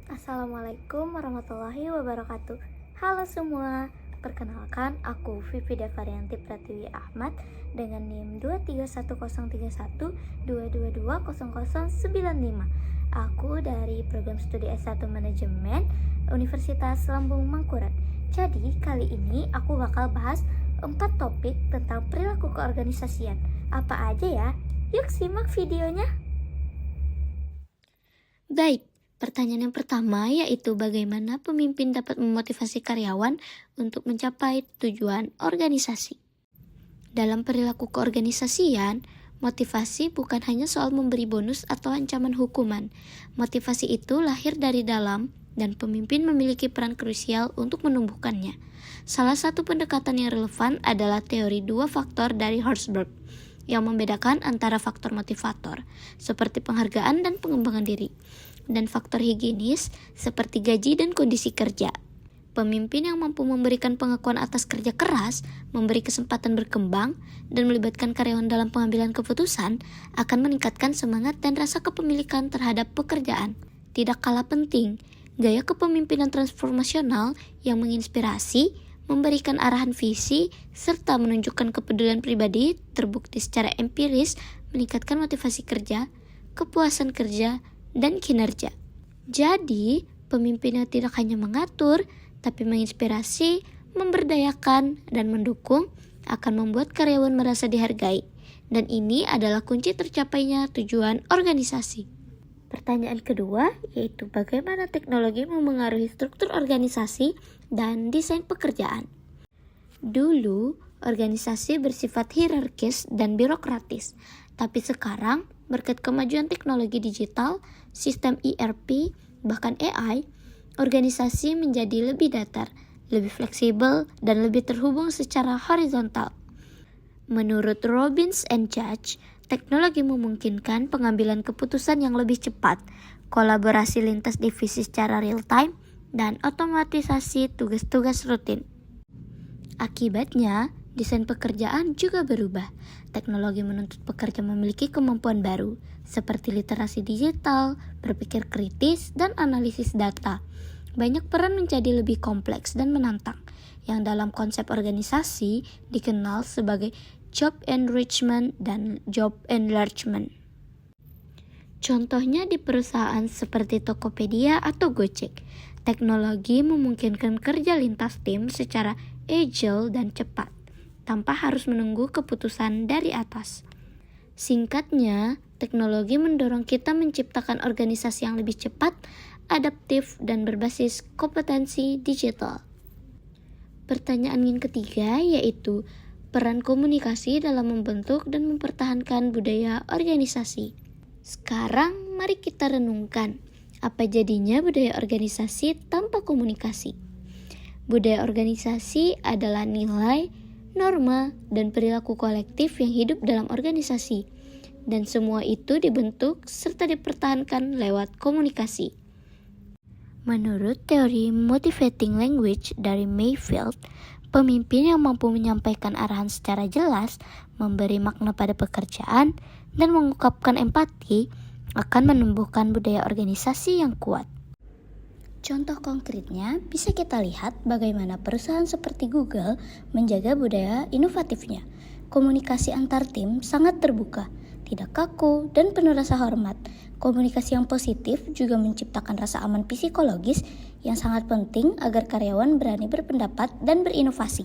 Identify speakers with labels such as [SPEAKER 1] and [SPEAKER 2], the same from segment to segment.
[SPEAKER 1] Assalamualaikum warahmatullahi wabarakatuh. Halo semua, perkenalkan aku Vivi Devarianti Pratiwi Ahmad dengan NIM 2310132220095. Aku dari program studi S1 Manajemen Universitas Lambung Mangkurat. Jadi kali ini aku bakal bahas 4 topik tentang perilaku keorganisasian. Apa aja ya? Yuk simak videonya. Baik, pertanyaan yang pertama yaitu bagaimana pemimpin dapat memotivasi karyawan untuk mencapai tujuan organisasi. Dalam perilaku keorganisasian, motivasi bukan hanya soal memberi bonus atau ancaman hukuman. Motivasi itu lahir dari dalam dan pemimpin memiliki peran krusial untuk menumbuhkannya. Salah satu pendekatan yang relevan adalah teori 2 faktor dari Herzberg yang membedakan antara faktor motivator seperti penghargaan dan pengembangan diri, dan faktor higienis seperti gaji dan kondisi kerja. Pemimpin yang mampu memberikan pengakuan atas kerja keras, memberi kesempatan berkembang, dan melibatkan karyawan dalam pengambilan keputusan akan meningkatkan semangat dan rasa kepemilikan terhadap pekerjaan. Tidak kalah penting, gaya kepemimpinan transformasional yang menginspirasi, memberikan arahan visi, serta menunjukkan kepedulian pribadi terbukti secara empiris meningkatkan motivasi kerja, kepuasan kerja, dan kinerja. Jadi, pemimpin yang tidak hanya mengatur, tapi menginspirasi, memberdayakan, dan mendukung akan membuat karyawan merasa dihargai. Dan ini adalah kunci tercapainya tujuan organisasi. Pertanyaan kedua yaitu bagaimana teknologi memengaruhi struktur organisasi dan desain pekerjaan. Dulu, organisasi bersifat hierarkis dan birokratis, tapi sekarang berkat kemajuan teknologi digital, sistem ERP, bahkan AI, organisasi menjadi lebih datar, lebih fleksibel, dan lebih terhubung secara horizontal. Menurut Robbins and Judge, teknologi memungkinkan pengambilan keputusan yang lebih cepat, kolaborasi lintas divisi secara real-time, dan otomatisasi tugas-tugas rutin. Akibatnya, desain pekerjaan juga berubah. Teknologi menuntut pekerja memiliki kemampuan baru, seperti literasi digital, berpikir kritis, dan analisis data. Banyak peran menjadi lebih kompleks dan menantang, yang dalam konsep organisasi dikenal sebagai job enrichment dan job enlargement. Contohnya di perusahaan seperti Tokopedia atau Gojek, teknologi memungkinkan kerja lintas tim secara agile dan cepat, tanpa harus menunggu keputusan dari atas. Singkatnya, teknologi mendorong kita menciptakan organisasi yang lebih cepat, adaptif, dan berbasis kompetensi digital. Pertanyaan yang ketiga yaitu peran komunikasi dalam membentuk dan mempertahankan budaya organisasi. Sekarang mari kita renungkan, apa jadinya budaya organisasi tanpa komunikasi? Budaya organisasi adalah nilai, norma, dan perilaku kolektif yang hidup dalam organisasi. Dan semua itu dibentuk serta dipertahankan lewat komunikasi. Menurut teori motivating language dari Mayfield, pemimpin yang mampu menyampaikan arahan secara jelas, memberi makna pada pekerjaan, dan mengungkapkan empati akan menumbuhkan budaya organisasi yang kuat. Contoh konkretnya bisa kita lihat bagaimana perusahaan seperti Google menjaga budaya inovatifnya. Komunikasi antar tim sangat terbuka, tidak kaku, dan penuh rasa hormat. Komunikasi yang positif juga menciptakan rasa aman psikologis yang sangat penting agar karyawan berani berpendapat dan berinovasi.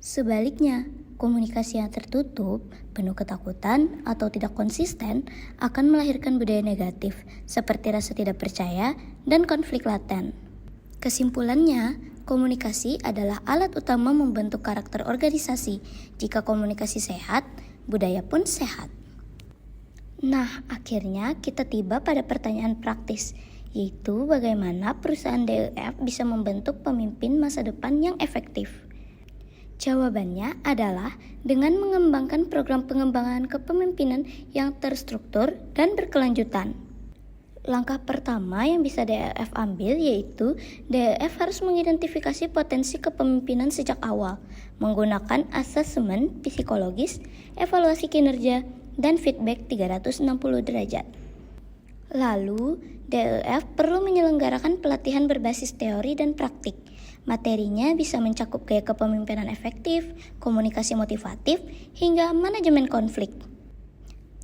[SPEAKER 1] Sebaliknya, komunikasi yang tertutup, penuh ketakutan, atau tidak konsisten akan melahirkan budaya negatif seperti rasa tidak percaya dan konflik laten. Kesimpulannya, komunikasi adalah alat utama membentuk karakter organisasi. Jika komunikasi sehat, budaya pun sehat. Nah, akhirnya kita tiba pada pertanyaan praktis, yaitu bagaimana perusahaan DEF bisa membentuk pemimpin masa depan yang efektif. Jawabannya adalah dengan mengembangkan program pengembangan kepemimpinan yang terstruktur dan berkelanjutan. Langkah pertama yang bisa DEF ambil yaitu DEF harus mengidentifikasi potensi kepemimpinan sejak awal, menggunakan asesmen psikologis, evaluasi kinerja, dan feedback 360 derajat. Lalu, DLF perlu menyelenggarakan pelatihan berbasis teori dan praktik. Materinya bisa mencakup gaya kepemimpinan efektif, komunikasi motivatif, hingga manajemen konflik.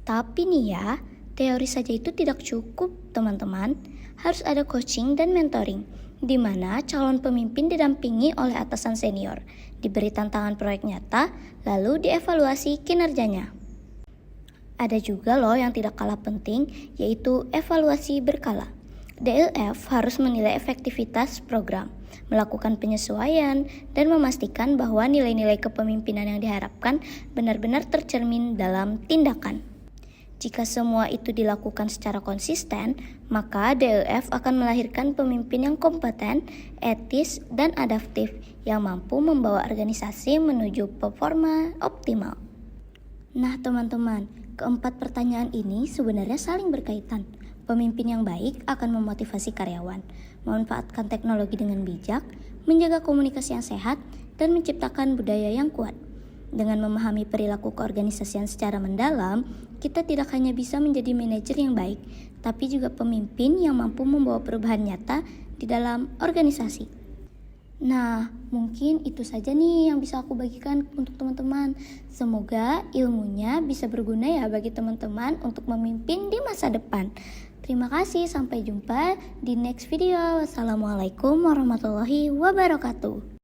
[SPEAKER 1] Tapi nih ya, teori saja itu tidak cukup, teman-teman. Harus ada coaching dan mentoring, di mana calon pemimpin didampingi oleh atasan senior, diberi tantangan proyek nyata, lalu dievaluasi kinerjanya. Ada juga loh yang tidak kalah penting, yaitu evaluasi berkala. DLF harus menilai efektivitas program, melakukan penyesuaian, dan memastikan bahwa nilai-nilai kepemimpinan yang diharapkan benar-benar tercermin dalam tindakan. Jika semua itu dilakukan secara konsisten, maka DLF akan melahirkan pemimpin yang kompeten, etis, dan adaptif yang mampu membawa organisasi menuju performa optimal. Nah teman-teman, keempat pertanyaan ini sebenarnya saling berkaitan. Pemimpin yang baik akan memotivasi karyawan, memanfaatkan teknologi dengan bijak, menjaga komunikasi yang sehat, dan menciptakan budaya yang kuat. Dengan memahami perilaku keorganisasian secara mendalam, kita tidak hanya bisa menjadi manajer yang baik, tapi juga pemimpin yang mampu membawa perubahan nyata di dalam organisasi. Nah, mungkin itu saja nih yang bisa aku bagikan untuk teman-teman. Semoga ilmunya bisa berguna ya bagi teman-teman untuk memimpin di masa depan. Terima kasih, sampai jumpa di next video. Wassalamualaikum warahmatullahi wabarakatuh.